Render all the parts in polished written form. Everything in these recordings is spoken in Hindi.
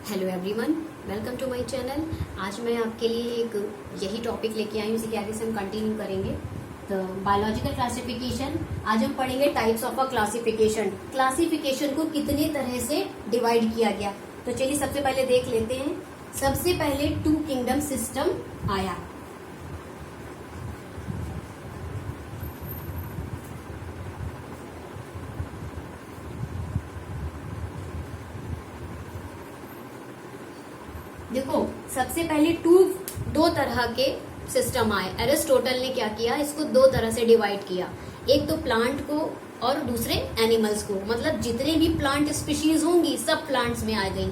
Hello everyone, welcome to my channel. आज मैं आपके लिए एक यही टॉपिक लेके आई हूँ, इसी के आगे से हम कंटिन्यू करेंगे। तो बायोलॉजिकल क्लासिफिकेशन, आज हम पढ़ेंगे types of a classification. Classification को कितने तरह से डिवाइड किया गया, तो चलिए सबसे पहले देख लेते हैं। सबसे पहले टू किंगडम सिस्टम आया। देखो, सबसे पहले दो तरह के सिस्टम आए। एरिस्टोटल ने क्या किया, इसको दो तरह से डिवाइड किया। एक तो प्लांट को और दूसरे एनिमल्स को। मतलब जितने भी प्लांट स्पीशीज होंगी सब प्लांट्स में आ गई,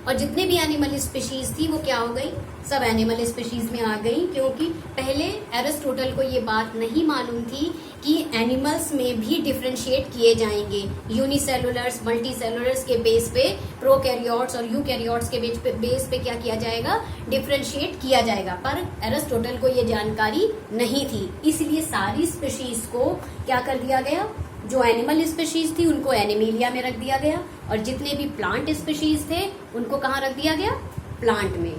और जितने भी एनिमल स्पीशीज थी वो क्या हो गई, सब एनिमल स्पीशीज में आ गई। क्योंकि पहले एरिस्टोटल को ये बात नहीं मालूम थी कि एनिमल्स में भी डिफरेंशिएट किए जाएंगे। यूनिसेलुलर्स, मल्टीसेलुलर्स के बेस पे, प्रोकैरियोट्स और यूकैरियोट्स के बेस पे क्या किया जाएगा, डिफरेंशिएट किया जाएगा। पर एरिस्टोटल को ये जानकारी नहीं थी, इसलिए सारी स्पीशीज को क्या कर दिया गया, जो एनिमल स्पीशीज थी उनको एनिमेलिया में रख दिया गया, और जितने भी प्लांट स्पीशीज थे उनको कहाँ रख दिया गया, प्लांट में।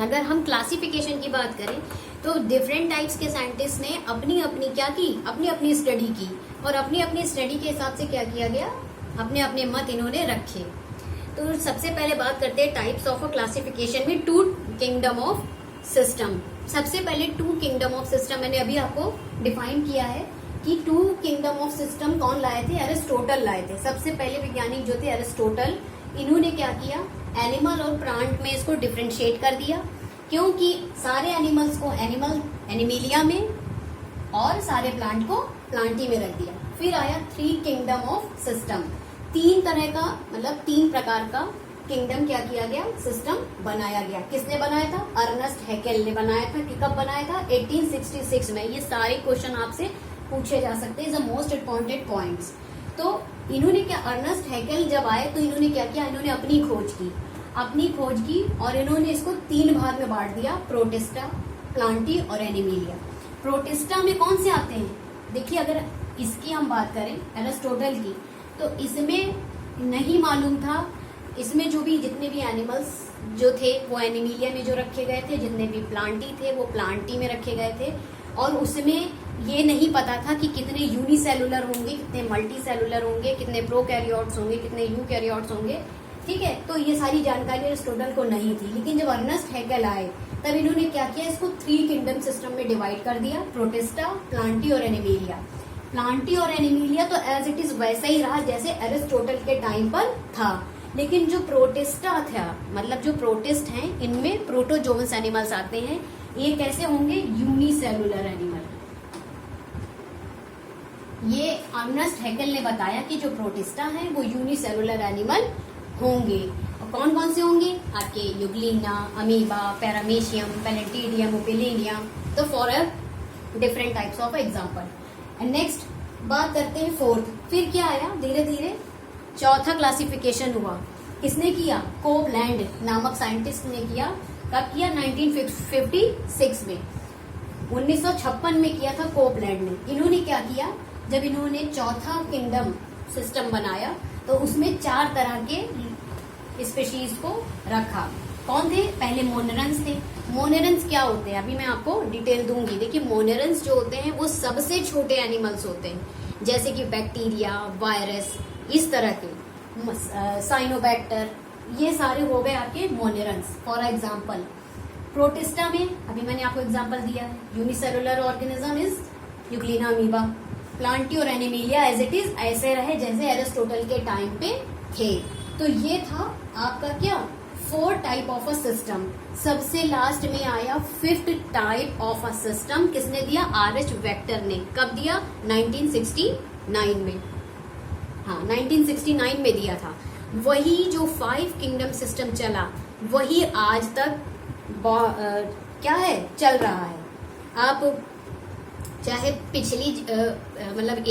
अगर हम क्लासिफिकेशन की बात करें तो डिफरेंट टाइप्स के साइंटिस्ट ने अपनी अपनी क्या की, अपनी अपनी स्टडी की, और अपनी अपनी स्टडी के हिसाब से क्या किया गया, अपने अपने मत इन्होंने रखे। तो सबसे पहले बात करते हैं टाइप्स ऑफ अ क्लासिफिकेशन में टू किंगडम ऑफ सिस्टम। सबसे पहले टू किंगडम ऑफ सिस्टम मैंने अभी आपको डिफाइन किया है कि टू किंगडम ऑफ सिस्टम कौन लाए थे, एरिस्टोटल लाए थे। सबसे पहले वैज्ञानिक जो थे एरिस्टोटल, इन्होंने क्या किया, एनिमल और प्लांट में इसको डिफरेंशिएट कर दिया। क्योंकि सारे एनिमल्स को एनिमेलिया में और सारे प्लांट को प्लांटी में रख दिया। फिर आया थ्री किंगडम ऑफ सिस्टम। तीन तरह का, मतलब तीन प्रकार का किंगडम क्या किया गया, सिस्टम बनाया गया। किसने बनाया था, अर्नेस्ट हैकेल ने बनाया था। कि कब बनाया था, 1866 में। ये सारे क्वेश्चन आपसे पूछे जा सकते हैं, मोस्ट इम्पोर्टेंट पॉइंट्स। तो इन्होंने क्या, अर्नेस्ट हैकेल जब आए तो इन्होंने क्या किया, इन्होंने अपनी खोज की और इन्होंने इसको तीन भाग में बांट दिया, प्रोटिस्टा, प्लांटी और एनिमेलिया। प्रोटिस्टा में कौन से आते हैं, देखिए अगर इसकी हम बात करें एरिस्टोटल की, तो इसमें नहीं मालूम था, इसमें जो भी जितने भी एनिमल्स जो थे वो एनिमेलिया में जो रखे गए थे, जितने भी प्लांटी थे वो प्लांटी में रखे गए थे। और उसमें ये नहीं पता था कि कितने यूनिसेलुलर होंगे, कितने मल्टीसेलुलर होंगे, कितने प्रोकैरियोट्स होंगे, कितने यूकैरियोट्स होंगे। ठीक है, तो ये सारी जानकारी एरिस्टोटल को नहीं थी। लेकिन जब अर्नेस्ट हैकेल आए तब इन्होंने क्या किया, इसको थ्री किंगडम सिस्टम में डिवाइड कर दिया, प्रोटिस्टा, प्लांटी और एनिमेलिया। प्लांटी और एनिमेलिया तो एज इट इज वैसा ही रहा जैसे एरिस्टोटल के टाइम पर था। लेकिन जो प्रोटिस्टा था, मतलब जो प्रोटिस्ट हैं, इनमें प्रोटोजोन्स एनिमल्स आते हैं। ये कैसे होंगे, यूनिसेलुलर एनिमल। ये अर्नेस्ट हैकेल ने बताया कि जो प्रोटिस्टा है वो यूनिसेलुलर एनिमल होंगे। और कौन कौन से होंगे, आपके यूग्लिना, अमीबा, पैरामीशियम, पैलेटिडियम, ओपिलिनियम। तो for a different types of example. And next बात करते हैं फोर्थ। फिर क्या आया, धीरे धीरे चौथा क्लासिफिकेशन हुआ। किसने किया, कोपलैंड नामक साइंटिस्ट ने किया। कब किया, 1956 में, 1956 में किया था कोपलैंड ने। इन्होंने क्या किया, जब इन्होंने चौथा किंगडम सिस्टम बनाया तो उसमें चार तरह के स्पीशीज को रखा। कौन थे, पहले मोनेरन्स थे। मोनेरन्स क्या होते हैं, अभी मैं आपको डिटेल दूंगी। देखिए मोनेरन्स जो होते हैं वो सबसे छोटे एनिमल्स होते हैं, जैसे कि बैक्टीरिया, वायरस, इस तरह के, साइनोबैक्टर, ये सारे हो गए आपके मोनेरन्स। फॉर एग्जाम्पल प्रोटिस्टा में अभी मैंने आपको एग्जाम्पल दिया है, unicellular organism is Euglena, amoeba. Plantae और एनिमेलिया एज इट इज ऐसे रहे जैसे एरिस्टोटल के टाइम पे थे। तो ये था आपका क्या, four type of a system. सबसे लास्ट में आया fifth type of a system. किसने दिया, आर.एच. वेक्टर ने। कब दिया, 1969 में। हाँ, 1969 में दिया था। वही जो फाइव किंगडम सिस्टम चला वही आज तक क्या है, चल रहा है। आप चाहे पिछली मतलब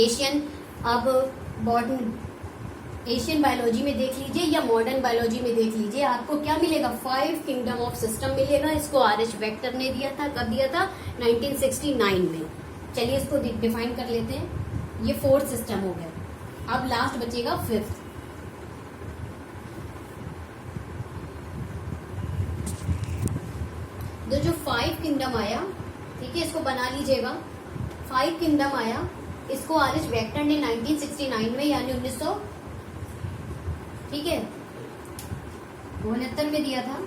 एशियन बायोलॉजी में देख लीजिए या मॉडर्न बायोलॉजी में देख लीजिए, आपको क्या मिलेगा, फाइव किंगडम ऑफ सिस्टम मिलेगा। इसको आर.एच. वेक्टर ने दिया था। कब दिया था, 1969 में। चलिए इसको डिफाइन कर लेते हैं। ये फोर्थ सिस्टम हो गया। अब लास्ट बचेगा फिफ्थ। जो 5 किंगडम आया, ठीक है, इसको बना लीजिएगा। 5 किंगडम आया, इसको आर.एच. वेक्टर ने 1969 में यानी 1900, ठीक है, 69 में दिया था।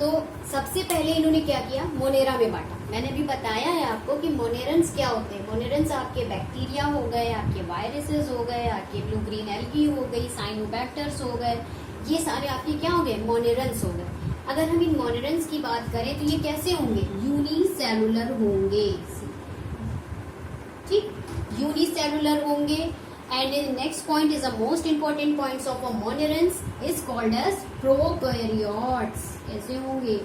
तो सबसे पहले इन्होंने क्या किया, मोनेरा में बांटा। मैंने भी बताया है आपको कि मोनेरन्स क्या होते हैं। मोनेरन्स आपके बैक्टीरिया हो गए, आपके वायरसेस हो गए, आपके ब्लू ग्रीन एल्गी हो गई, साइनोबैक्टर्स हो गए, ये सारे आपके क्या हो गए, मोनेरन्स हो गए। अगर हम इन मोनेरन्स की बात करें तो ये कैसे होंगे, यूनिसेलुलर होंगे, ठीक, यूनिसेलुलर होंगे। And next point is the most important points of a monerans is called as prokaryotes. कैसे होंगे,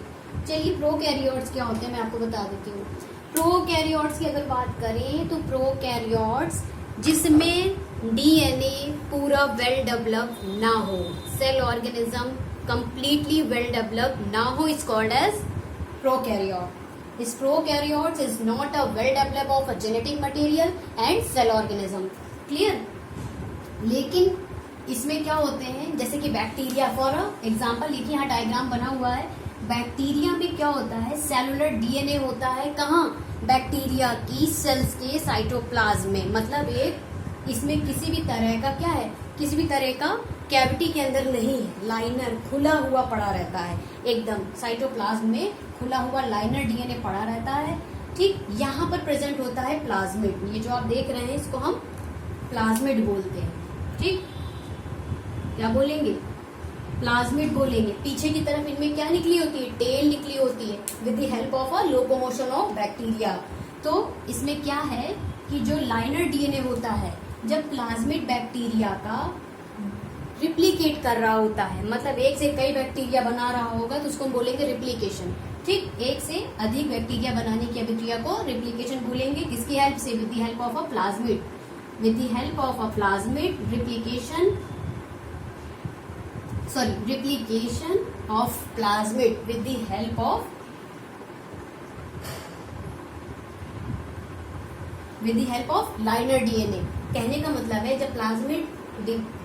चलिए प्रोकैरियोट्स क्या होते हैं मैं आपको बता देती हूँ। प्रोकैरियोट्स की अगर बात करें तो प्रोकैरियोट्स जिसमें डीएनए पूरा वेल डेवलप ना हो, cell organism completely well develop ना हो, is called as prokaryote. This prokaryotes is not a well developed of a genetic material and cell organism. Clear? लेकिन इसमें क्या होते हैं, जैसे कि बैक्टीरिया, फॉर एग्जाम्पल देखिए यहाँ डायग्राम बना हुआ है। बैक्टीरिया में क्या होता है, सेलुलर डीएनए होता है, कहाँ, बैक्टीरिया की सेल्स के साइटोप्लाज्म में। मतलब एक इसमें किसी भी तरह का क्या है, किसी भी तरह का कैविटी के अंदर नहीं है, लाइनर खुला हुआ पड़ा रहता है, एकदम साइटोप्लाज्म में खुला हुआ लाइनर डीएनए पड़ा रहता है, ठीक। यहाँ पर प्रेजेंट होता है प्लाज्मिड, ये जो आप देख रहे हैं इसको हम प्लाज्मिड बोलते हैं, ठीक। क्या बोलेंगे, प्लाज्मिड बोलेंगे। पीछे की तरफ इनमें क्या निकली होती है, टेल निकली होती है with the help of a locomotion of bacteria. तो इसमें क्या है कि जो लाइनर डीएनए होता है, जब प्लाज्मिड बैक्टीरिया का रिप्लिकेट कर रहा होता है, मतलब एक से कई बैक्टीरिया बना रहा होगा तो उसको हम बोलेंगे रिप्लिकेशन, ठीक। एक से अधिक बैक्टीरिया बनाने की अभिक्रिया को रिप्लिकेशन बोलेंगे। किसकी हेल्प से, with the help of a plasmid, with the help of a plasmid replication, sorry replication of plasmid with the help of, with the help of liner DNA. कहने का मतलब है जब प्लाज्मिड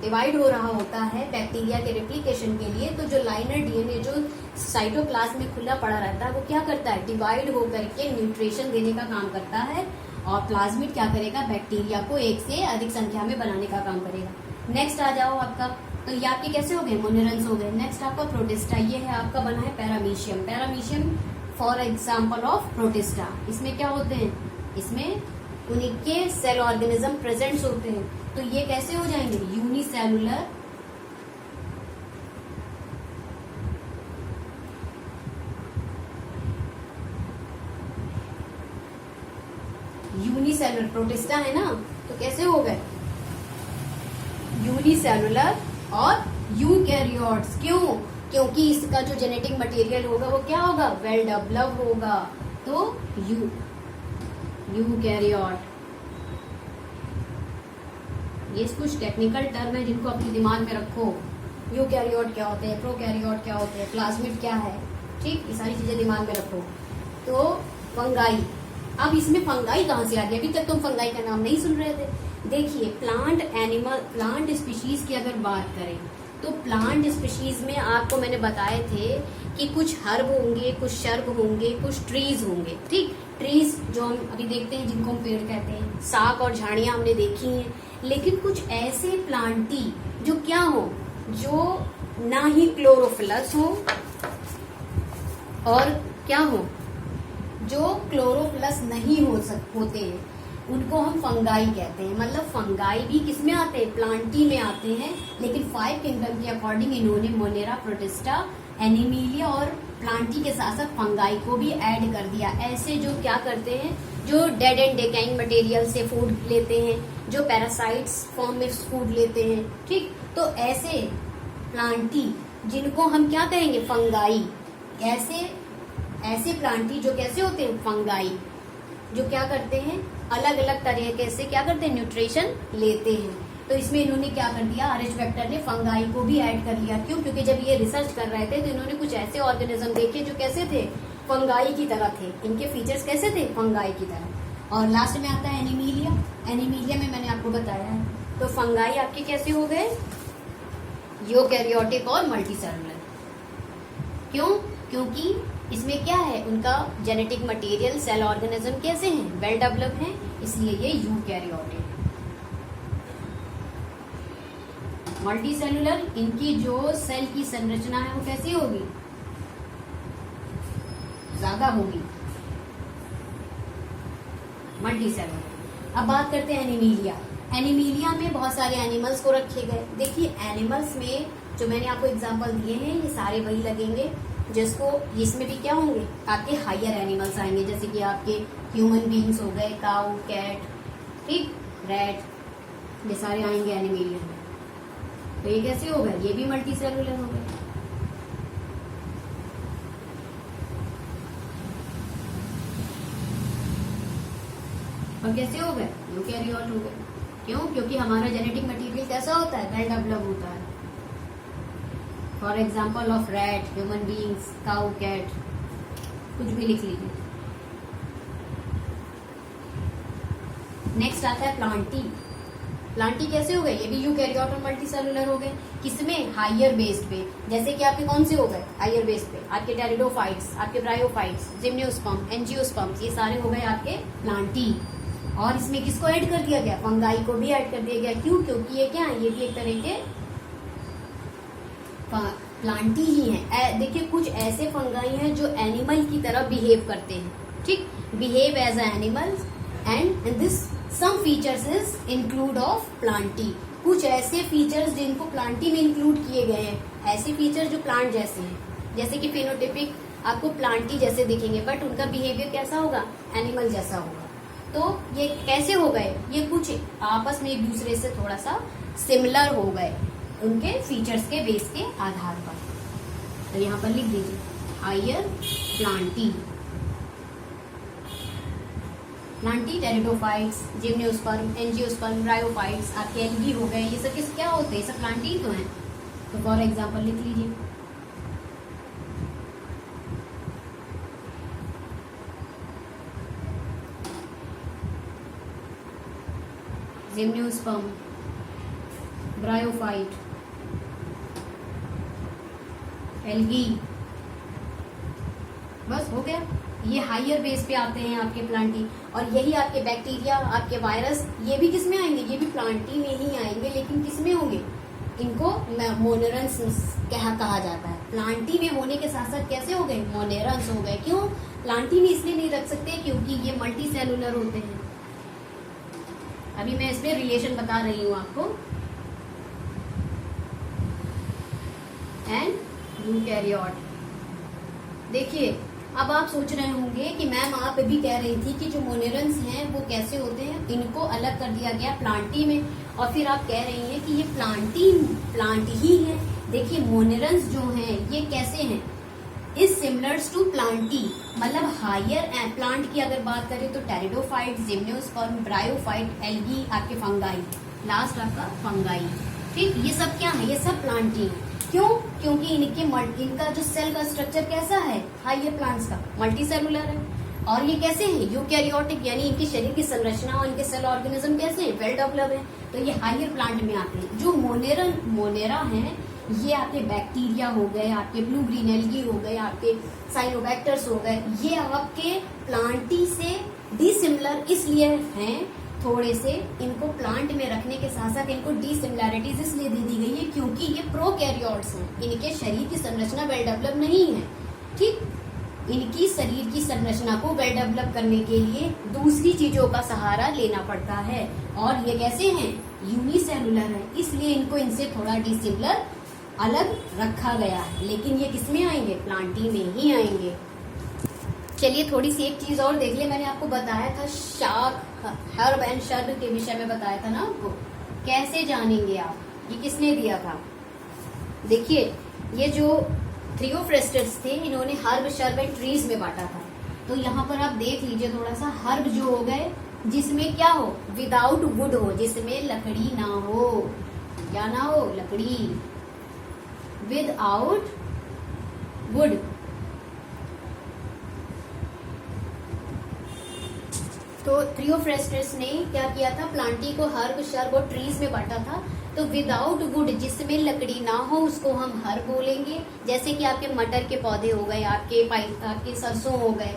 डिवाइड हो रहा होता है बैक्टीरिया के रेप्लिकेशन के लिए, तो जो लाइनर डीएनए जो साइटोप्लाज्म में खुला पड़ा रहता है वो क्या करता है, डिवाइड होकर के न्यूट्रिशन देने का काम करता है, और प्लाज्मिड क्या करेगा, बैक्टीरिया को एक से अधिक संख्या में बनाने का काम करेगा। नेक्स्ट आ जाओ आपका, तो ये आपके कैसे हो गए, मोनेरन्स हो गए। नेक्स्ट आपका प्रोटिस्टा, ये है आपका बना है paramecium. Paramecium for example of protista. इसमें क्या होते हैं, इसमें उन्हीं के सेल ऑर्गेनिज्म प्रेजेंट्स होते हैं। तो ये कैसे हो जाएंगे, यूनिसेलुलर, यूनिसेलुलर प्रोटिस्टा है ना, तो कैसे हो गए यूनिसेलुलर और यूकैरियोट्स। क्यों, क्योंकि इसका जो जेनेटिक मटेरियल होगा वो क्या होगा, वेल डेवलप होगा, तो यूकैरियोट। ये कुछ टेक्निकल टर्म है जिनको अपने दिमाग में रखो। यूकैरियोट क्या होते हैं, प्रोकैरियोट क्या होते हैं, प्लाज्मिड क्या है, ठीक, ये सारी चीजें दिमाग में रखो। तो फंगाई, अब इसमें फंगाई कहाँ से आ गया, अभी तक तुम फंगाई का नाम नहीं सुन रहे थे। देखिए प्लांट एनिमल, प्लांट स्पीशीज की अगर बात करें तो प्लांट स्पीशीज में आपको मैंने बताए थे कि कुछ हर्ब होंगे, कुछ शर्ब होंगे, कुछ ट्रीज होंगे, ठीक। ट्रीज जो हम अभी देखते हैं जिनको हम पेड़ कहते हैं, साग और झाड़ियां हमने देखी हैं, लेकिन कुछ ऐसे प्लांटी जो क्या हो, जो ना ही क्लोरोफिलस हो और क्या हो, जो क्लोरोप्लस नहीं होते हैं, उनको हम फंगाई कहते हैं। मतलब फंगाई भी किसमें आते हैं, प्लांटी में आते हैं। लेकिन 5 किंगडम के अकॉर्डिंग इन्होंने मोनेरा, प्रोटिस्टा, एनिमीलिया और प्लांटी के साथ साथ फंगाई को भी ऐड कर दिया। ऐसे जो क्या करते हैं, जो डेड एंड डिकाइंग मटेरियल से फूड लेते हैं, जो पैरासाइट्स फॉर्म में फूड लेते हैं, ठीक। तो ऐसे प्लांटी जिनको हम क्या कहेंगे, फंगाई। ऐसे प्लांटी जो कैसे होते हैं, फंगाई, जो क्या करते हैं, अलग अलग तरीके से क्या करते हैं, न्यूट्रिशन लेते हैं। तो इसमें इन्होंने क्या कर दिया, आर.एच. वेक्टर ने फंगाई को भी ऐड कर लिया। क्यों, क्योंकि जब ये रिसर्च कर रहे थे तो इन्होंने कुछ ऐसे ऑर्गेनिज्म देखे जो कैसे थे, फंगाई की तरह थे। इनके फीचर्स कैसे थे, फंगाई की तरह। और लास्ट में आता है एनिमीलिया। एनिमीलिया में मैंने आपको बताया है। तो फंगाई आपके कैसे हो गए, यूकैरियोटिक और मल्टीसेलुलर। क्यों? क्योंकि इसमें क्या है, उनका जेनेटिक मटेरियल सेल ऑर्गेनिज्म कैसे हैं, वेल डेवलप हैं, इसलिए ये यूकैरियोटिक। मल्टीसेलुलर, इनकी जो सेल की संरचना है वो कैसी होगी, ज्यादा होगी। मल्टीसेलुलर। अब बात करते हैं एनिमीलिया। एनिमीलिया में बहुत सारे एनिमल्स को रखे गए। देखिए एनिमल्स में जो मैंने आपको एग्जांपल दिए हैं ये सारे वही लगेंगे जिसको, इसमें भी क्या होंगे आपके हायर एनिमल्स आएंगे, जैसे कि आपके ह्यूमन बींग्स हो गए, काऊ, कैट, ठीक, रैट, ये सारे आएंगे एनिमीलिया में। तो ये कैसे हो गए, ये भी मल्टीसेलुलर हो गए। और कैसे हो गए, यूकैरियोट हो गए। क्यों? क्योंकि हमारा जेनेटिक मटेरियल कैसा होता है, वेल डेवलप होता है। For example of rat, human beings, cow, cat, कुछ भी लिख लीजिए। नेक्स्ट आता है प्लांटी। प्लांटी कैसे हो गए, ये भी यूकैरियोट और मल्टीसेलुलर हो गए। किसमें, हायर बेस्ड पे। जैसे कि आपके कौन से हो गए हायर बेस्ड पे, आपके टेरिडोफाइट्स, आपके ब्रायोफाइट्स, जिम्नोस्पर्म, एंजियोस्पर्म्स, ये सारे हो गए आपके प्लांटी। और इसमें किसको ऐड कर दिया गया, फंगाई को भी ऐड कर दिया गया। क्यों? क्योंकि ये क्या है, ये भी एक तरह के प्लांटी ही हैं। देखिए कुछ ऐसे फंगाई हैं जो एनिमल की तरह बिहेव करते हैं, ठीक, behave as animals and this some features is include of plantae. कुछ ऐसे फीचर्स जिनको प्लांटी में इंक्लूड किए गए हैं, ऐसे फीचर्स जो प्लांट जैसे हैं, जैसे कि फिनोटिपिक आपको प्लांटी जैसे दिखेंगे बट उनका बिहेवियर कैसा होगा, एनिमल जैसा होगा। तो ये कैसे हो गए, ये कुछ आपस में एक दूसरे से थोड़ा सा सिमिलर हो गए उनके फीचर्स के बेस के आधार पर। तो यहाँ पर लिख दीजिए higher plantae. Plantae pteridophytes, gymnosperm, angiosperm, bryophytes, आपके एल्गी हो गए, ये सब किस क्या होते हैं, ये सब प्लांटी तो हैं। तो फॉर एग्जाम्पल लिख लीजिए जिम्नोस्पर्म, ब्रायोफाइट, एल्गी, बस हो गया। ये हायर बेस पे आते हैं आपके प्लांटी। और यही आपके बैक्टीरिया, आपके वायरस, ये भी किस में आएंगे, ये भी प्लांटी में ही आएंगे, लेकिन किस में होंगे, इनको मोनेरंस कहा जाता है। प्लांटी में होने के साथ साथ कैसे हो गए, मोनेरंस हो गए। क्यों? प्लांटी में इसलिए नहीं रख सकते क्योंकि ये मल्टी सेलुलर होते हैं। अभी मैं इसमें रिलेशन बता रही हूँ आपको। And eukaryote. देखिए अब आप सोच रहे होंगे कि मैम आप अभी कह रही थी कि जो मोनेरंस हैं वो कैसे होते हैं, इनको अलग कर दिया गया प्लांटी में, और फिर आप कह रही हैं कि ये प्लांट ही है। देखिए मोनेरंस जो हैं ये कैसे हैं, इज सिमिलर्स टू प्लांटी, मतलब हायर प्लांट की अगर बात करें तो टेरिडोफाइट, जिम्नोस्पर्म, ब्रायोफाइट, एल्गी, आपके फंगाई, लास्ट आपका फंगाई, ठीक, ये सब क्या है, ये सब प्लांटी है। क्यों? क्योंकि इनका जो सेल का स्ट्रक्चर कैसा है, हायर प्लांट्स का मल्टी सेलुलर है। और ये कैसे हैं, यूकैरियोटिक, यानी इनके शरीर की संरचना और इनके सेल ऑर्गेनिज्म कैसे हैं, वेल डेवलप है। तो ये हायर प्लांट में आते हैं। जो मोनेरा हैं ये आपके बैक्टीरिया हो गए, आपके ब्लू ग्रीन एल्गी हो गए, आपके साइनोबैक्टर्स हो गए, ये आपके प्लांटी से डिसिमिलर इसलिए हैं थोड़े से। इनको प्लांट में रखने के साथ साथ इनको डिसिमिलैरिटीज इसलिए दे दी गई है क्योंकि ये प्रोकैरियोट्स हैं, इनके शरीर की संरचना वेल डेवलप नहीं है, ठीक। इनकी शरीर की संरचना को वेल डेवलप करने के लिए दूसरी चीजों का सहारा लेना पड़ता है। और ये कैसे हैं, यूनिसेलुलर है, इसलिए इनको इनसे थोड़ा डिसिमिलर अलग रखा गया है। लेकिन ये किसमें आएंगे, प्लांटी में ही आएंगे। चलिए थोड़ी सी एक चीज और देख ले, मैंने आपको बताया था शाक, हर्ब एंड शर्ब के विषय में बताया था ना आपको, कैसे जानेंगे आप, ये किसने दिया था। देखिए ये जो थ्रियोफ्रेस्टर्स थे इन्होंने हर्ब, शर्ब एंड ट्रीज में बांटा था। तो यहाँ पर आप देख लीजिए थोड़ा सा, हर्ब जो हो गए जिसमें क्या हो, विदाउट वुड हो, जिसमें लकड़ी ना हो, क्या ना हो, लकड़ी, विदाउट वुड। तो थ्रियोफ्रेस्टस ने क्या किया था, प्लांटी को हर्ब, शर्ब और ट्रीज में बांटा था। तो विदाउट वुड, जिसमें लकड़ी ना हो, उसको हम हर्ब बोलेंगे। जैसे कि आपके मटर के पौधे हो गए, आपके सरसों हो गए,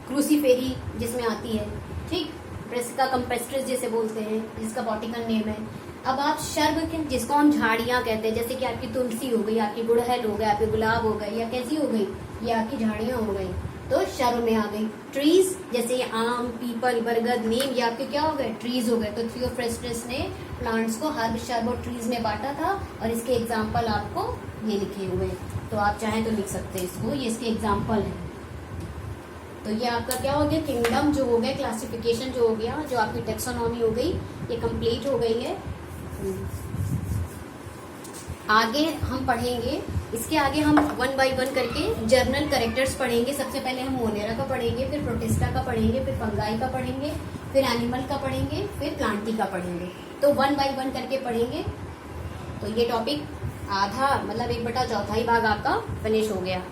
क्रूसीफेरी जिसमें आती है, ठीक, ब्रेसिका कंपेस्ट्रिस जिसे बोलते हैं, जिसका बॉटिकल नेम है। अब आप शर्ब, जिसको हम झाड़ियां कहते हैं, जैसे कि आपकी तुलसी हो गई, आपकी गुड़हल हो गए, आपके गुलाब हो गए, या कैसी हो गई, ये आपकी झाड़ियां हो गई, तो शर्ब में आ गई। ट्रीज जैसे ये आम, पीपल, बरगद, नीम, ये आपके क्या हो गए, ट्रीज हो गए। तो थियोफ्रेस्टस ने प्लांट्स को हर्ब, शर्ब और ट्रीज में बांटा था, और इसके एग्जाम्पल आपको ये लिखे हुए हैं, तो आप चाहें तो लिख सकते हैं इसको, ये इसके एग्जाम्पल है। तो ये आपका क्या हो गया, किंगडम जो हो गया, क्लासिफिकेशन जो हो गया, जो आपकी टेक्सोनॉमी हो गई, ये कंप्लीट हो गई है। आगे हम पढ़ेंगे, इसके आगे हम 1 बाय 1 करके जर्नल कैरेक्टर्स पढ़ेंगे। सबसे पहले हम मोनेरा का पढ़ेंगे, फिर प्रोटिस्टा का पढ़ेंगे, फिर फंगाई का पढ़ेंगे, फिर एनिमल का पढ़ेंगे, फिर प्लांटी का पढ़ेंगे। तो 1 बाय 1 करके पढ़ेंगे। तो ये टॉपिक आधा, मतलब 1/4 भाग आपका फिनिश हो गया।